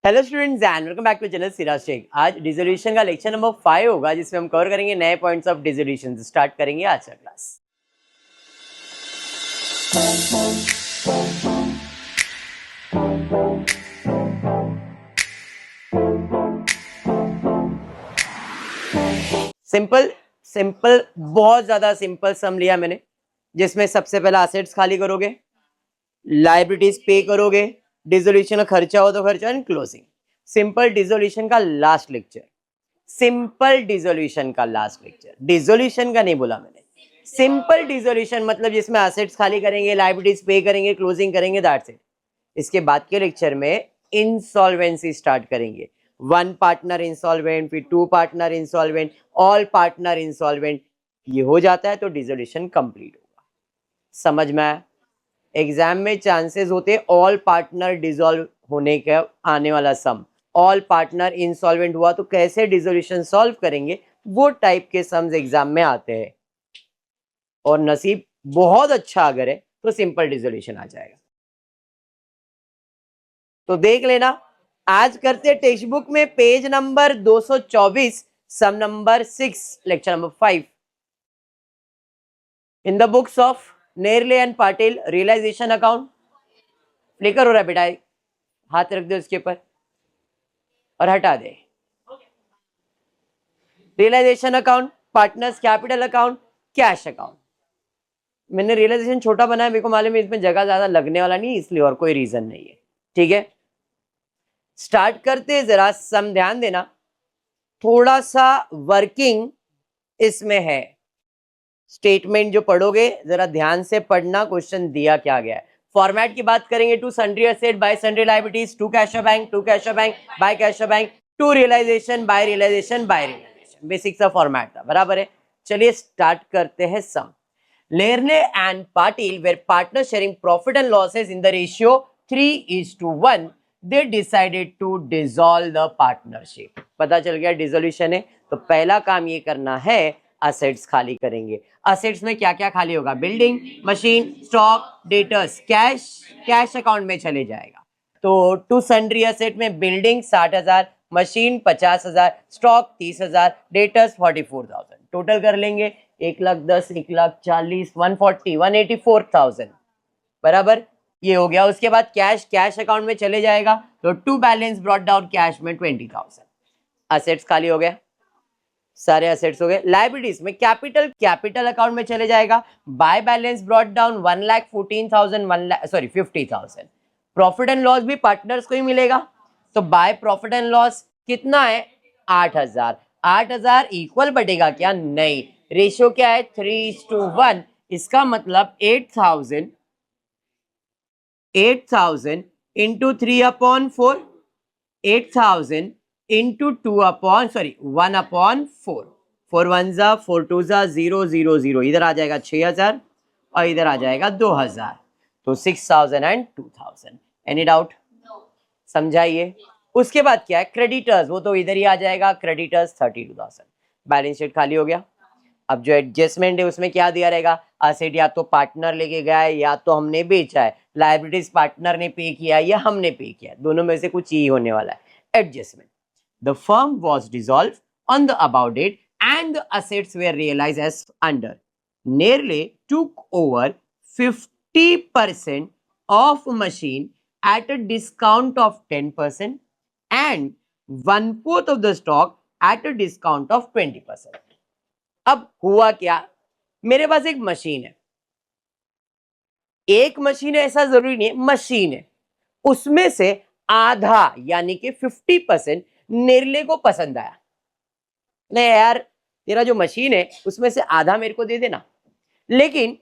Hello students and welcome back to channel Siraj Shaikh. आज dissolution का lecture number 5 होगा जिसमें हम कवर करेंगे नए पॉइंट्स ऑफ डिसोल्यूशन। स्टार्ट करेंगे आज का क्लास। सिंपल सिंपल बहुत ज्यादा सिंपल सम लिया मैंने, जिसमें सबसे पहला असेट्स खाली करोगे, लायबिलिटीज पे करोगे, डिसोल्यूशन का खर्चा हो तो खर्चा एंड क्लोजिंग। सिंपल डिसोल्यूशन का लास्ट लेक्चर, सिंपल डिसोल्यूशन का लास्ट लेक्चर, डिसोल्यूशन का नहीं बोला मैंने, सिंपल डिसोल्यूशन मतलब जिसमें एसेट्स खाली करेंगे, लायबिलिटीज पे करेंगे, क्लोजिंग करेंगे, दैट्स इट। इसके बाद के लेक्चर में इंसॉल्वेंसी स्टार्ट करेंगे। वन पार्टनर इंसॉल्वेंट, फिर two partner insolvent, all partner insolvent. ये हो जाता है तो डिसोल्यूशन कंप्लीट होगा। समझ में आया? एग्जाम में चांसेस होते ऑल पार्टनर डिसॉल्व होने का, आने वाला सम ऑल पार्टनर इंसॉल्वेंट हुआ तो कैसे डिसोल्यूशन सॉल्व करेंगे, वो टाइप के सम्स एग्जाम में आते हैं। और नसीब बहुत अच्छा अगर है तो सिंपल डिसोल्यूशन आ जाएगा। तो देख लेना, आज करते टेक्स्ट बुक में page number 224, sum number 6, lecture number 5 in the books of Nerle and Patil. Realisation account flicker हो रहा है बेटा, हाथ रख दे उसके ऊपर और हटा दे। Realisation account, partners capital account, cash account. मैंने रियलाइजेशन छोटा बनाया, मेरे को मालूम है इसमें जगह ज्यादा लगने वाला नहीं, इसलिए और कोई रीजन नहीं है। ठीक है, स्टार्ट करते, जरा सम ध्यान देना, थोड़ा सा वर्किंग इसमें है। स्टेटमेंट जो पढ़ोगे जरा ध्यान से पढ़ना, क्वेश्चन दिया क्या गया है। फॉर्मेट की बात करेंगे, to sundry asset by sundry liabilities, to cash bank, to cash bank by cash bank, to realisation by realisation by realisation. Basic सा फॉर्मेट था, बराबर है। चलिए स्टार्ट करते हैं सम। Lerner and Patil were partners sharing profit and losses in the ratio 3:1. They decided to dissolve the partnership. पता चल गया डिसोल्यूशन है, तो पहला काम ये करना है, असेट्स खाली करेंगे। असेट्स में क्या क्या खाली होगा? Building, machine, stock, debtors, cash, cash account में चले जाएगा। तो टू सन्ड्री असेट में building 60,000, machine 50,000, stock 30,000, debtors 44,000। Total कर लेंगे 1,10,000, 1,40,000, 140, 184,000, बराबर। ये हो गया। उसके बाद कैश, कैश अकाउंट में चले जाएगा, तो to balance brought down cash में 20,000। असेट्स खाली हो गया, सारे असेट्स हो गए। लायबिलिटीज में कैपिटल, कैपिटल अकाउंट में चले जाएगा, by balance brought down 1,14,000, 50,000। Profit and loss भी पार्टनर्स को ही मिलेगा, तो बाय प्रॉफिट एंड लॉस कितना है? 8,000। 8,000 इक्वल बढ़ेगा क्या? नहीं, रेशियो क्या है? 3:1। इसका मतलब 8,000 इंटू 3/4, 8,000 इंटू 1/4। 4 1 जा 4 2 जा 0 0 0, इधर आ जाएगा 6,000 और इधर आ जाएगा 2,000, तो 6,000 एंड 2,000। Any doubt? समझाइए। उसके बाद क्या है? क्रेडिटर्स, वो तो इधर ही आ जाएगा, क्रेडिटर्स 32,000। बैलेंस शीट खाली हो गया। अब जो एडजस्टमेंट है उसमें क्या दिया रहेगा? असेट या तो पार्टनर लेके गया है या तो हमने बेचा है। लायबिलिटीज पार्टनर ने पे किया है या हमने पे किया है, दोनों में से कुछ ही होने वाला है। Adjustment, the firm was dissolve on the about date and the assets were realised as under. Nearly took over 50% of machine at a discount of 10% and 1/4 of the stock at a discount of 20%. अब हुआ क्या? मेरे पास एक machine है, एक machine है ऐसा जरूरी नहीं है, मशीन है, उसमें से आधा यानी कि 50% नेरले को पसंद आया। नहीं यार, तेरा जो मशीन है उसमें से आधा मेरे को दे देना, लेकिन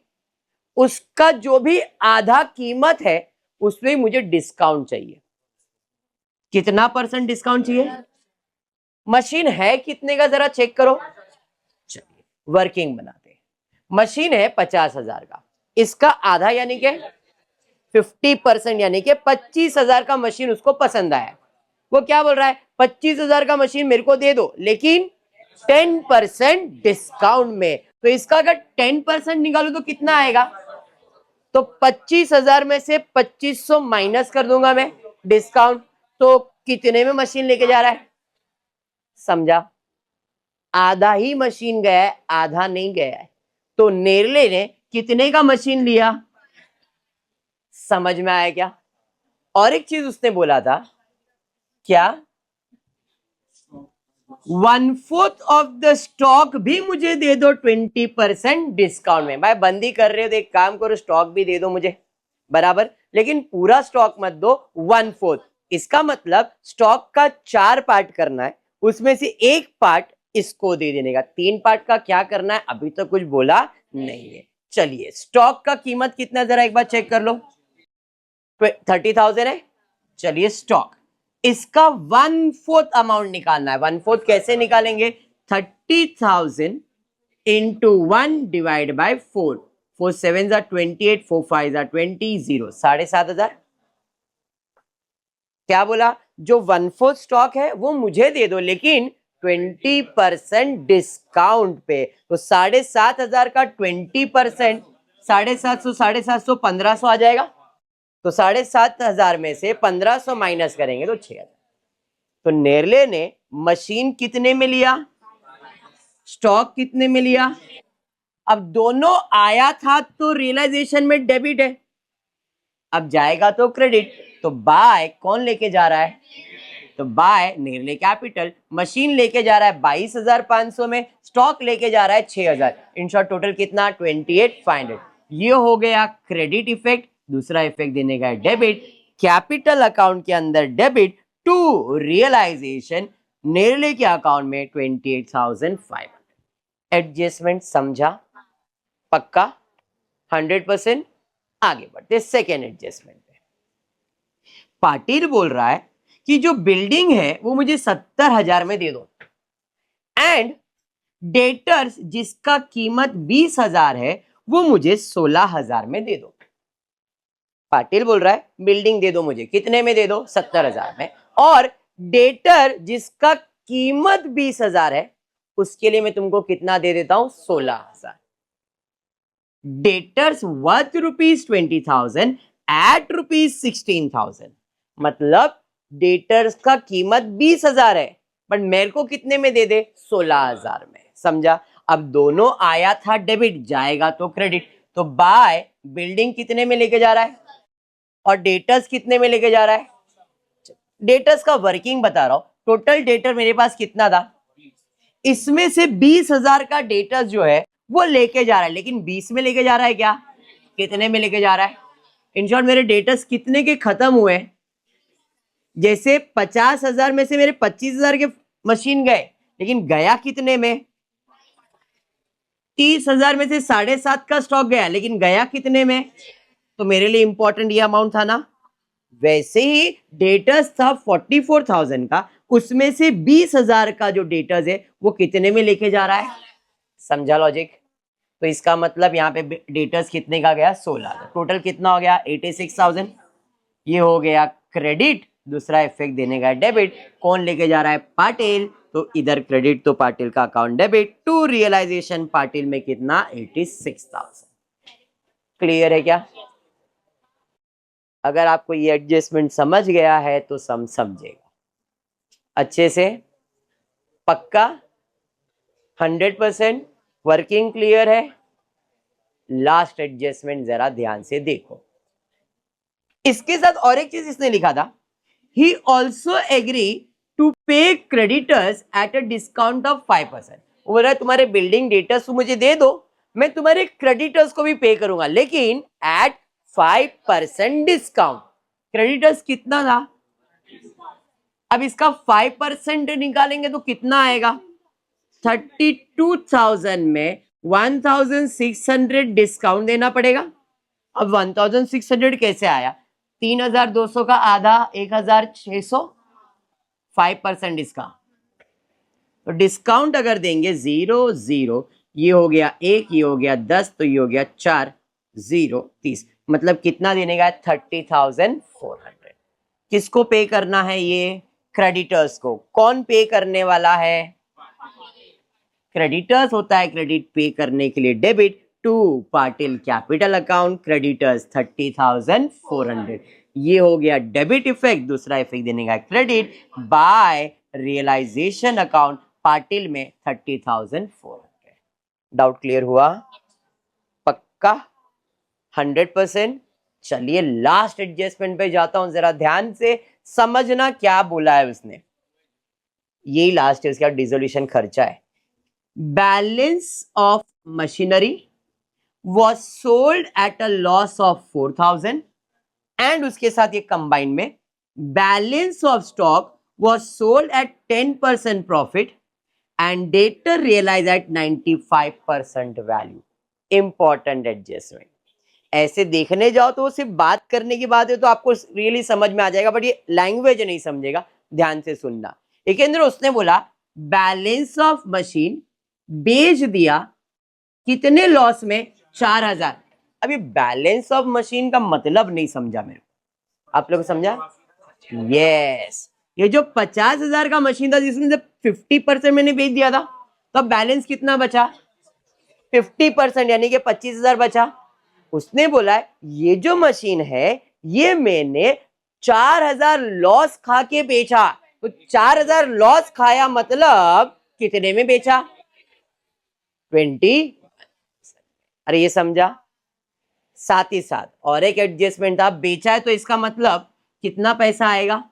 उसका जो भी आधा कीमत है उसमें मुझे डिस्काउंट चाहिए। कितना % डिस्काउंट चाहिए? मशीन है कितने का जरा चेक करो। चलिए वर्किंग बनाते हैं। मशीन है 50,000 का, इसका आधा यानी कि 50% यानी कि 25,000 का मशीन उसको पसंद आया। वो क्या बोल रहा है? 25,000 का मशीन मेरे को दे दो, लेकिन 10% डिस्काउंट में। तो इसका अगर 10% निकालू तो कितना आएगा? तो 25,000 में से 2,500 माइनस कर दूंगा मैं डिस्काउंट, तो कितने में मशीन लेके जा रहा है, समझा? आधा ही मशीन गया है, आधा नहीं गया है। तो नेरले ने कितने का मशीन लिया, समझ में आया क्या? और एक चीज उसने बोला था, क्या 1/4 ऑफ द स्टॉक भी मुझे दे दो 20% डिस्काउंट में। भाई बंदी कर रहे हो तो एक काम करो, स्टॉक भी दे दो मुझे, बराबर, लेकिन पूरा स्टॉक मत दो, 1/4। इसका मतलब स्टॉक का 4 पार्ट करना है, उसमें से एक पार्ट इसको दे देने का। 3 पार्ट का क्या करना है अभी तो कुछ बोला नहीं है। चलिए स्टॉक का कीमत कितना, जरा एक बार चेक कर लो, 30,000 है। चलिए स्टॉक, इसका 1/4 अमाउंट निकालना है। 1/4 कैसे निकालेंगे, 30,000 इंटू 1 डिवाइड बाय 4। 4 7 28, 4 5 20, 0, 7,500। क्या बोला, जो 1/4 स्टॉक है वो मुझे दे दो, लेकिन 20% डिस्काउंट पे। तो 7,500 का 20%, 750, 750, 1500 आ जाएगा। तो 7,500 में से 1500 माइनस करेंगे तो 6,000। तो नेरले ने मशीन कितने में लिया, स्टॉक कितने में लिया? अब दोनों आया था तो रियलाइजेशन में डेबिट है, अब जाएगा तो क्रेडिट। तो बाय कौन लेके जा रहा है, तो बाय नेरले कैपिटल। मशीन लेके जा रहा है 22,500 में, स्टॉक लेके जा रहा है 6,000। इन शॉर्ट टोटल कितना, 28,500। ये हो गया क्रेडिट इफेक्ट। दूसरा इफेक्ट देने का है डेबिट, कैपिटल अकाउंट के अंदर डेबिट टू रियलाइजेशन, नेरले के अकाउंट में 28,500। एडजस्टमेंट समझा, पक्का 100%। आगे बढ़ते सेकेंड एडजस्टमेंट पे। पाटिल बोल रहा है कि जो बिल्डिंग है वो मुझे 70,000 में दे दो, एंड डेटर्स जिसका कीमत 20,000 है वो मुझे 16,000 में दे दो। पाटिल बोल रहा है बिल्डिंग दे दो मुझे, कितने में दे दो, 70,000 में, और डेटर जिसका कीमत 20,000 है उसके लिए मैं तुमको कितना दे देता हूं, 16,000। Debtors worth ₹20,000 at ₹16,000। मतलब डेटर्स का कीमत 20,000 है, बट मेरे को कितने में दे दे, 16,000 में। समझा? अब दोनों आया था डेबिट, जाएगा तो क्रेडिट। तो बाय बिल्डिंग कितने में लेके जा रहा है और डेटर्स कितने में लेके जा रहा है। डेटर्स का वर्किंग बता रहा हूं, टोटल डेटर मेरे पास कितना था, इसमें से 20,000 का डेटर्स जो है वो लेके जा रहा है, लेकिन 20 में लेके जा रहा है क्या, कितने में लेके जा रहा है। इन शॉर्ट मेरे डेटर्स कितने के खत्म हुए, जैसे 50,000 में से मेरे 25,000 के मशीन गए, लेकिन गया कितने में, 30,000 में से 7.5 का स्टॉक गया, लेकिन गया कितने में। तो मेरे लिए इंपॉर्टेंट ये अमाउंट था ना। वैसे ही डेटर्स था 44,000 का, उसमें से 20,000 का जो डेटर्स है वो कितने में लेके जा रहा है। समझा लॉजिक? तो इसका मतलब यहाँ पे डेटर्स कितने का गया, 16,000। टोटल कितना हो गया, 86,000। ये हो गया क्रेडिट। दूसरा इफेक्ट देने का डेबिट, कौन लेके जा रहा है, पाटिल। तो इधर क्रेडिट तो पाटिल का account debit to realisation, Patil में कितना, 86,000। क्लियर है क्या? अगर आपको ये एडजस्टमेंट समझ गया है तो समझेगा अच्छे से, पक्का 100%। वर्किंग क्लियर है? लास्ट एडजस्टमेंट जरा ध्यान से देखो। इसके साथ और एक चीज इसने लिखा था, ही ऑल्सो एग्री टू पे creditors at a discount of 5%। वो बोल रहा है तुम्हारे बिल्डिंग डेटर्स मुझे दे दो, मैं तुम्हारे क्रेडिटर्स को भी पे करूंगा, लेकिन एट 5% डिस्काउंट। क्रेडिटर्स कितना था, अब इसका 5% निकालेंगे तो कितना आएगा, 32,000 में 1,600 डिस्काउंट देना पड़ेगा। अब 1,600 कैसे आया, 3,200 का आधा 1,600, 5% इसका। तो डिस्काउंट अगर देंगे 0 0, ये हो गया 1, ये हो गया 10, तो ये हो गया 4 0 30, मतलब कितना देने का है, 30,400। किसको पे करना है, ये क्रेडिटर्स को। कौन पे करने वाला है, क्रेडिटर्स होता है क्रेडिट पे करने के लिए debit, to Patil capital account, creditors 30,400। ये हो गया डेबिट इफेक्ट। दूसरा इफेक्ट देने का credit by realisation account, Patil में 30,400। डाउट क्लियर हुआ? पक्का 100%? चलिए लास्ट एडजस्टमेंट पे जाता हूं, जरा ध्यान से समझना क्या बोला है उसने। यही लास्ट है, उसका डिसोल्यूशन खर्चा है। Balance of machinery was sold at a loss of 4,000 and उसके साथ ये कंबाइन में balance of stock was sold at 10% profit and debtor realized at 95% value। Important adjustment. ऐसे देखने जाओ तो सिर्फ बात करने की बात है तो आपको रियली समझ में आ जाएगा, बट ये लैंग्वेज नहीं समझेगा, ध्यान से सुनना। एक अंदर उसने बोला बैलेंस ऑफ मशीन बेच दिया कितने लॉस में? 4,000। अभी बैलेंस ऑफ मशीन का मतलब नहीं समझा मेरे को, आप लोग समझा? यस, ये जो 50,000 का मशीन था जिसमें से 50% मैंने बेच दिया था, तो अब बैलेंस कितना बचा? 50%, यानी कि 25,000 बचा। उसने बोला ये जो मशीन है ये मैंने 4,000 लॉस खा के बेचा, तो 4,000 लॉस खाया मतलब कितने में बेचा? 20। अरे ये समझा? साथ ही साथ और एक एडजस्टमेंट था, बेचा है तो इसका मतलब कितना पैसा आएगा?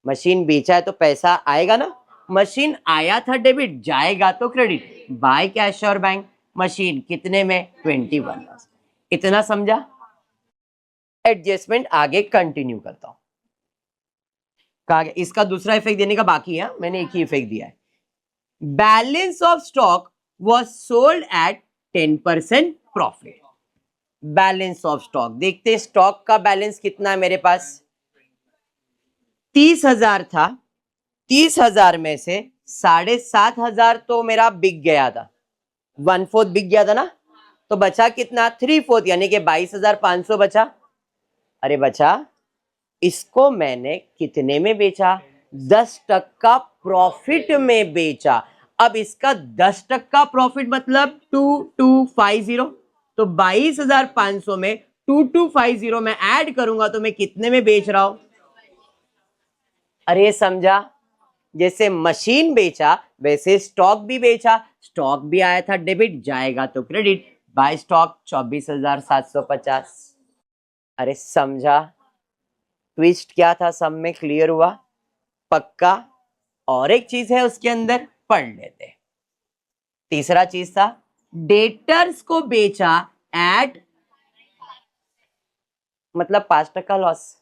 मशीन बेचा है तो पैसा आएगा ना। मशीन आया था डेबिट, जाएगा तो क्रेडिट, बाय कैश और बैंक। मशीन कितने में? 21। इतना समझा? एडजस्टमेंट आगे कंटिन्यू करता हूं। कहा गया इसका दूसरा इफेक्ट देने का बाकी है, मैंने एक ही इफेक्ट दिया है। Balance of stock was sold at 10% profit. Balance of stock देखते, स्टॉक का बैलेंस कितना है मेरे पास? 30,000 था। 30,000 में से 7,500 तो मेरा बिक गया था, 1/4 बिक गया था ना, तो बचा कितना? 3/4, यानी कि 22,500 बचा। अरे बचा, इसको मैंने कितने में बेचा? 10% प्रॉफिट में बेचा। अब इसका 10% प्रॉफिट मतलब 2250, तो 22,500 में 2250 में ऐड करूंगा तो मैं कितने में बेच रहा हूं? अरे समझा? जैसे मशीन बेचा वैसे स्टॉक भी बेचा, स्टॉक भी आया था डेबिट, जाएगा तो क्रेडिट, बाय स्टॉक 24,750। अरे समझा? ट्विस्ट क्या था सब में? क्लियर हुआ? पक्का? और एक चीज है उसके अंदर, पढ़ लेते। तीसरा चीज था डेटर्स को बेचा एट, मतलब 5% लॉस।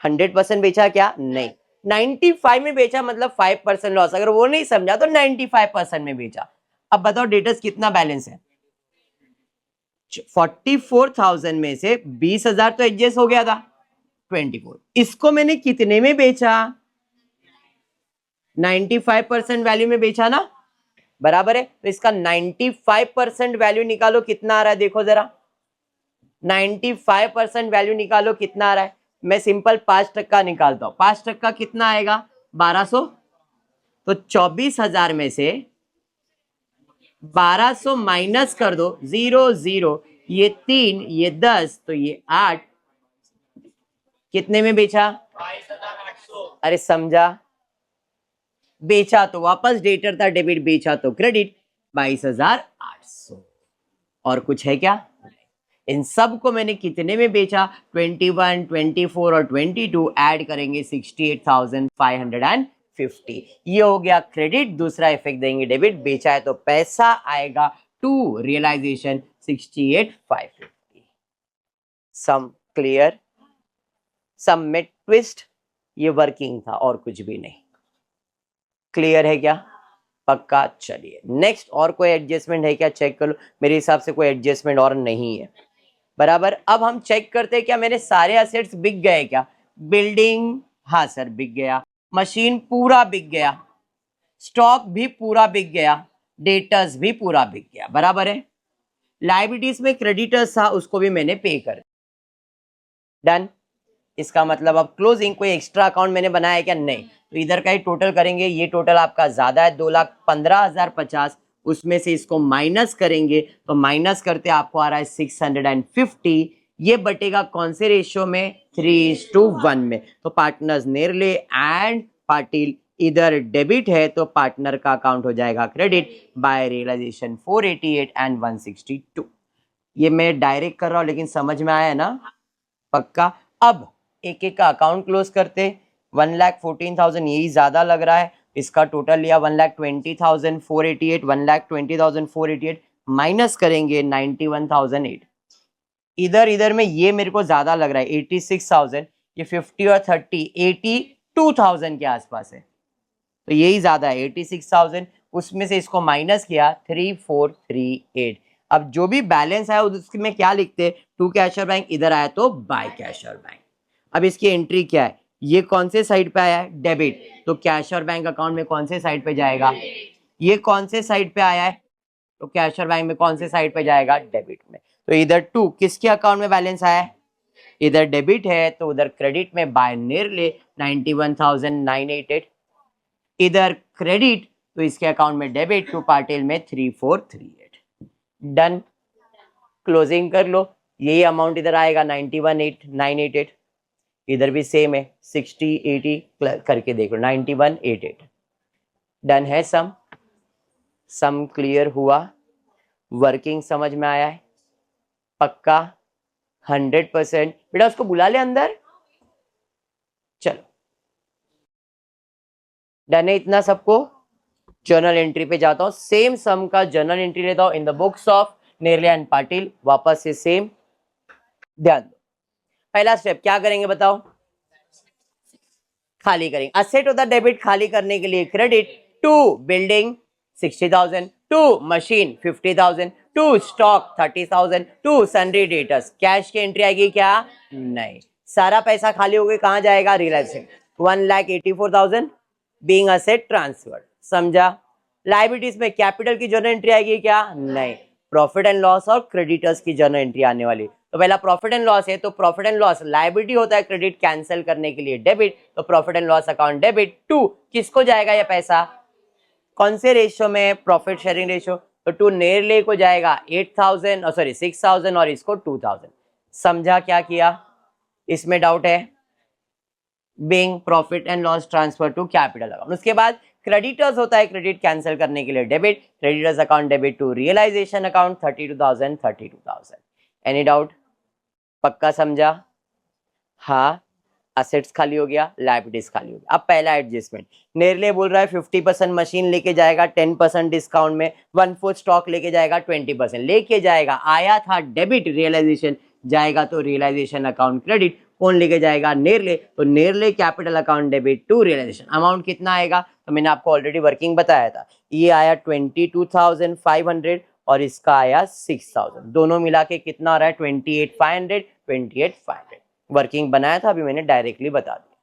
100% बेचा क्या? नहीं, 95 में बेचा मतलब 5% लॉस। अगर वो नहीं समझा तो 95% में बेचा। अब बताओ डेटर्स कितना बैलेंस है? 44,000 में से 20,000 तो एडजस्ट हो गया था, 24। इसको मैंने कितने में बेचा? 95% वैल्यू में बेचा ना, बराबर है। तो इसका 95% वैल्यू निकालो, कितना आ रहा है देखो जरा। 95% वैल्यू निकालो, कितना आ रहा है? मैं सिंपल 5% निकालता हूं। 5% कितना आएगा? 1200। तो 24,000 में से 1200 माइनस कर दो, 0 0, ये 3, ये 10, तो ये 8। कितने में बेचा? अरे समझा? बेचा तो वापस डेटर था डेबिट, बेचा तो क्रेडिट, 22,800। और कुछ है क्या? इन सब को मैंने कितने में बेचा? 21, 24 और 22 ऐड करेंगे 68,550। ये हो गया क्रेडिट। दूसरा इफेक्ट देंगे डेबिट, बेचा है तो पैसा आएगा to realisation 68,550। Sum clear? Sum में ट्विस्ट, ये वर्किंग था और कुछ भी नहीं। क्लियर है क्या? पक्का? चलिए नेक्स्ट, और कोई एडजस्टमेंट है क्या? चेक कर लो। मेरे हिसाब से कोई एडजस्टमेंट और नहीं है, बराबर। अब हम चेक करते हैं क्या मेरे सारे एसेट्स बिक गए क्या? बिल्डिंग, हाँ सर बिक गया। मशीन पूरा बिक गया, स्टॉक भी पूरा बिक गया, डेटर्स भी पूरा बिक गया, बराबर है। लायबिलिटीज में क्रेडिटर्स था, उसको भी मैंने पे कर डन। इसका मतलब अब क्लोजिंग, कोई एक्स्ट्रा अकाउंट मैंने बनाया है क्या? नहीं। तो इधर का ही टोटल करेंगे, ये टोटल आपका ज्यादा है 2,15,050, उसमें से इसको माइनस करेंगे तो माइनस करते आपको आ रहा है 650, ये बटेगा कौन से रेशियो में, 3:1 में। तो पार्टनर्स नेरले एंड पाटिल इधर डेबिट है तो पार्टनर का अकाउंट हो जाएगा क्रेडिट बाय रियलाइजेशन 488 एंड 162। ये मैं डायरेक्ट कर रहा हूं लेकिन समझ में आया ना, पक्का। अब एक एक का अकाउंट क्लोज करते, 1,14,000 यही ज्यादा लग रहा है, इसका टोटल लिया 1,20,488, 1,20,488 माइनस करेंगे 91,008। इधर इधर में ये मेरे को ज्यादा लग रहा है 86,000, ये 50 और 30 82,000 के आसपास है, तो यही ज्यादा है 86,000, उसमें से इसको माइनस किया 3438। अब जो भी बैलेंस आया उसमें क्या लिखते, टू कैशर बैंक, इधर आया तो बाय कैशर बैंक। अब इसकी एंट्री क्या है, ये कौन से साइड पे आया है, डेबिट, तो कैशर बैंक अकाउंट में कौन से साइड पे जाएगा, ये कौन से साइड पे आया है, तो कैशर बैंक में कौन से साइड पे जाएगा, डेबिट में। तो इधर टू किसके अकाउंट में बैलेंस आया है, इधर डेबिट है तो उधर क्रेडिट में बाय नेरले 91,988, इधर क्रेडिट तो इसके अकाउंट में डेबिट टू पाटिल में 3438। डन, क्लोजिंग कर लो, यही अमाउंट इधर आएगा 91,988, इधर भी सेम है 6080 करके देख लो 9188। डन है सम क्लियर हुआ, वर्किंग समझ में आया है, पक्का 100%। बेटा उसको बुला ले अंदर, चलो डन है इतना सबको। जर्नल एंट्री पे जाता हूं, सेम सम का जर्नल एंट्री लेता हूं in the books of Nerle and Patil, वापस से सेम। ध्यान दो, पहला स्टेप क्या करेंगे बताओ, खाली करेंगे, असेट होता डेबिट, खाली करने के लिए credit to building 60,000, to machine 50,000, to stock 30,000, to sundry debtors. Cash की एंट्री आएगी क्या, नहीं, सारा पैसा खाली हो गया, कहां जाएगा, रियलाइजेशन 1,84,000 बीइंग असेट ट्रांसफर्ड, समझा। लायबिलिटीज में कैपिटल की जर्नल एंट्री आएगी क्या, नहीं, प्रॉफिट एंड लॉस और क्रेडिटर्स की जर्नल एंट्री आने वाली। तो पहला प्रॉफिट एंड लॉस है, तो प्रॉफिट एंड लॉस लायबिलिटी होता है, क्रेडिट कैंसिल करने के लिए डेबिट, तो profit and loss account debit to किसको जाएगा ये पैसा, कौन से रेशियो में, प्रॉफिट शेयरिंग रेशियो, तो टू नेरले को जाएगा 8,000 सॉरी 6,000 और इसको 2,000। समझा क्या किया, इसमें डाउट है, being profit and loss transfer to capital account. उसके बाद क्रेडिटर्स होता है, क्रेडिट कैंसिल करने के लिए debit, creditors account debit to realisation account 32,000। Any doubt, पक्का समझा, हाँ। असेट्स खाली हो गया, लायबिलिटीज खाली हो गया। अब पहला एडजस्टमेंट, नेरले बोल रहा है 50% मशीन लेके जाएगा 10% डिस्काउंट में, 1/4 स्टॉक लेके जाएगा 20% लेके जाएगा, आया था डेबिट, रियलाइजेशन जाएगा तो रियलाइजेशन अकाउंट क्रेडिट, कौन लेके जाएगा, नेरले, तो Nerle capital account debit to realisation. Amount कितना आएगा, तो मैंने आपको ऑलरेडी वर्किंग बताया था, ये आया 22,500 और इसका आया 6,000, दोनों मिला के कितना आ रहा है 28,500। वर्किंग बनाया था, अभी मैंने डायरेक्टली बता दिया,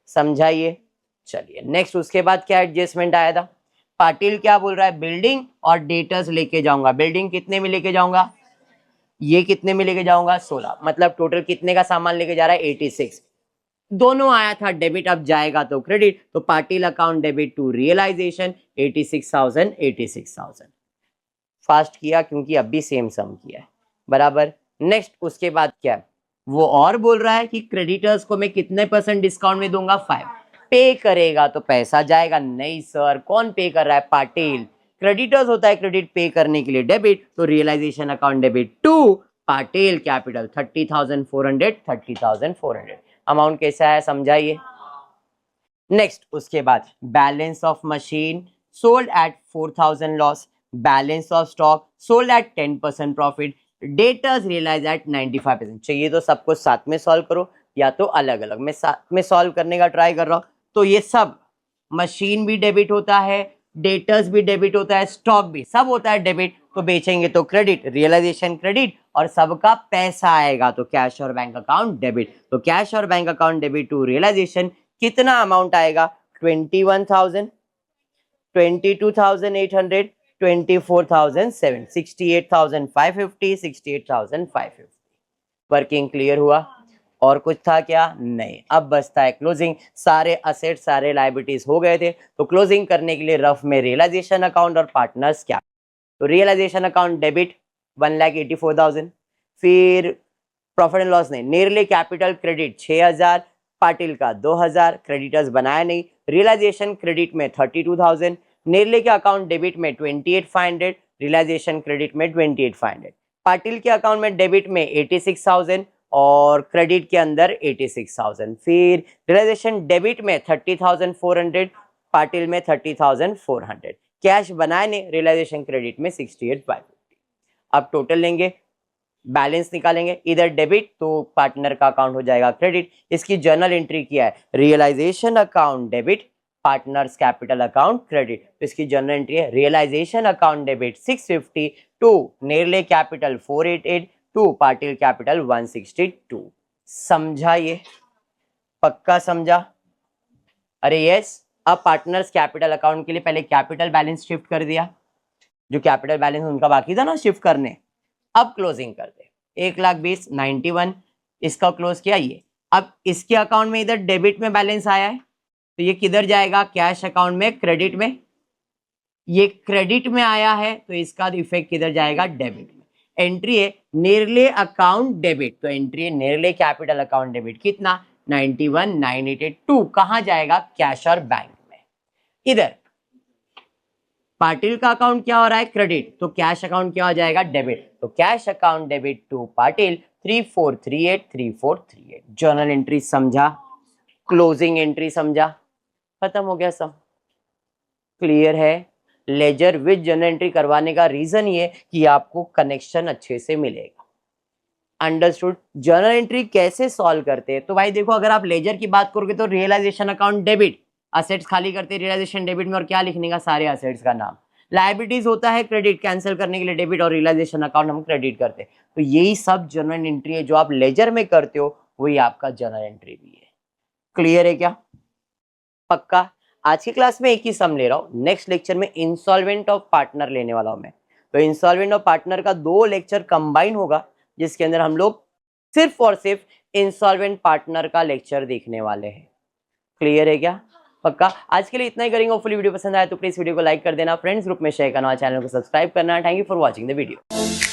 समझाइए। चलिए नेक्स्ट, उसके बाद क्या एडजस्टमेंट आया था, पाटिल क्या बोल रहा है, बिल्डिंग और डेटर्स लेके जाऊंगा, बिल्डिंग कितने में लेके जाऊंगा, ये कितने में लेके जाऊंगा 16, मतलब टोटल कितने का सामान लेके जा रहा है 86, दोनों आया था डेबिट, अब जाएगा तो क्रेडिट, तो Patil account debit to realisation 86,000। Fast किया क्योंकि अब भी सेम सम किया है, बराबर। नेक्स्ट उसके बाद क्या है, वो और बोल रहा है कि क्रेडिटर्स को मैं कितने % डिस्काउंट में दूंगा, 5, पे करेगा तो पैसा जाएगा, नहीं सर, कौन पे कर रहा है, पाटिल, क्रेडिटर्स होता है क्रेडिट, पे करने के लिए डेबिट, तो realisation account debit to Patil capital 30,400। Amount कैसा है समझाइए। नेक्स्ट उसके बाद balance of machine sold at 4,000 loss, balance of stock sold at 10% profit, debtors realise at 95%। चाहिए तो सबको साथ में सॉल्व करो या तो अलग अलग, मैं साथ में सॉल्व करने का ट्राई कर रहा हूं। तो ये सब मशीन भी डेबिट होता है, डेटर्स भी डेबिट होता है, स्टॉक भी, सब होता है डेबिट, तो बेचेंगे तो क्रेडिट, रियलाइजेशन क्रेडिट, और सबका पैसा आएगा तो कैश और बैंक अकाउंट डेबिट, तो कैश और bank account debit to realisation कितना अमाउंट आएगा, 21,000, 22,800, 24,700, 68,550, 68,550। वर्किंग क्लियर हुआ, और कुछ था क्या, नहीं। अब बचता है क्लोजिंग, सारे असेट सारे लायबिलिटीज हो गए थे, तो क्लोजिंग करने के लिए रफ में रियलाइजेशन अकाउंट और पार्टनर्स क्या तो रियलाइजेशन अकाउंट डेबिट 1,84,000। फिर प्रॉफिट एंड लॉस नहीं, नियरली कैपिटल क्रेडिट 6,000, पाटिल का 2,000, क्रेडिटर्स बनाया नहीं। रियलाइजेशन क्रेडिट में 32,000, नियरली के अकाउंट डेबिट में 28,500, रियलाइजेशन क्रेडिट में 28,500। पाटिल के अकाउंट में डेबिट में 86,000 और क्रेडिट के अंदर 86,000। फिर रियलाइजेशन डेबिट में 30,400, पाटिल में 30,400। कैश बनाए नहीं, रियलाइजेशन क्रेडिट में 68,550। अब टोटल लेंगे, बैलेंस निकालेंगे, इधर डेबिट तो पार्टनर का अकाउंट हो जाएगा क्रेडिट। इसकी जर्नल एंट्री किया है realisation account debit, partners capital account credit. तो इसकी जर्नल एंट्री है realisation account debit 650 to Nerle capital 488 to Patil capital 162। समझा? ये पक्का समझा? अरे यस। अब पार्टनर्स कैपिटल अकाउंट के लिए पहले कैपिटल बैलेंस शिफ्ट कर दिया, जो कैपिटल बैलेंस उनका बाकी था ना शिफ्ट करने। अब क्लोजिंग करते, 1,20,91 इसका क्लोज किया ये। अब इसके अकाउंट में इधर डेबिट में बैलेंस आया है, तो ये किधर जाएगा? कैश अकाउंट में, क्रेडिट में। ये क्रेडिट में आया है तो इसका इफेक्ट किधर जाएगा? डेबिट में। एंट्री है नियरली अकाउंट डेबिट, तो एंट्री है नियरली कैपिटल अकाउंट डेबिट कितना? 91,982। कहां जाएगा? कैश और बैंक में। इधर पाटिल का अकाउंट क्या हो रहा है? क्रेडिट, तो कैश अकाउंट क्या हो जाएगा? डेबिट, तो cash account debit to Patil 3438 journal entry समझा? क्लोजिंग एंट्री समझा? खत्म हो गया सब। क्लियर है? लेजर विद जर्नल एंट्री करवाने का रीजन ये कि आपको कनेक्शन अच्छे से मिलेगा। अंडरस्टूड? जर्नल एंट्री कैसे सॉल्व करते हैं? तो भाई देखो, अगर आप लेजर की बात करोगे तो रियलाइजेशन अकाउंट डेबिट, असेट्स खाली करते हैं रियलाइजेशन डेबिट में, और क्या लिखने का? सारे असेट्स का नाम। लायबिलिटीज होता है क्रेडिट, कैंसिल करने के लिए डेबिट, और रियलाइजेशन अकाउंट हम क्रेडिट करते हैं। तो यही सब जर्नल एंट्री है जो आप लेजर में करते हो, वही आपका जर्नल एंट्री भी है। क्लियर है क्या? पक्का? आज की क्लास में एक ही सम ले रहा हूं, नेक्स्ट लेक्चर में इंसॉल्वेंट ऑफ पार्टनर लेने वाला हूं मैं। तो इंसॉल्वेंट ऑफ पार्टनर का 2 लेक्चर कंबाइन होगा, जिसके अंदर हम लोग सिर्फ और सिर्फ इंसॉल्वेंट पार्टनर का लेक्चर देखने वाले हैं। क्लियर है क्या? पक्का? आज के लिए इतना ही करेंगे। होपफुली वीडियो पसंद आया तो प्लीज वीडियो को लाइक कर देना, फ्रेंड्स ग्रुप में शेयर करना, चैनल को सब्सक्राइब करना। Thank you for watching the video.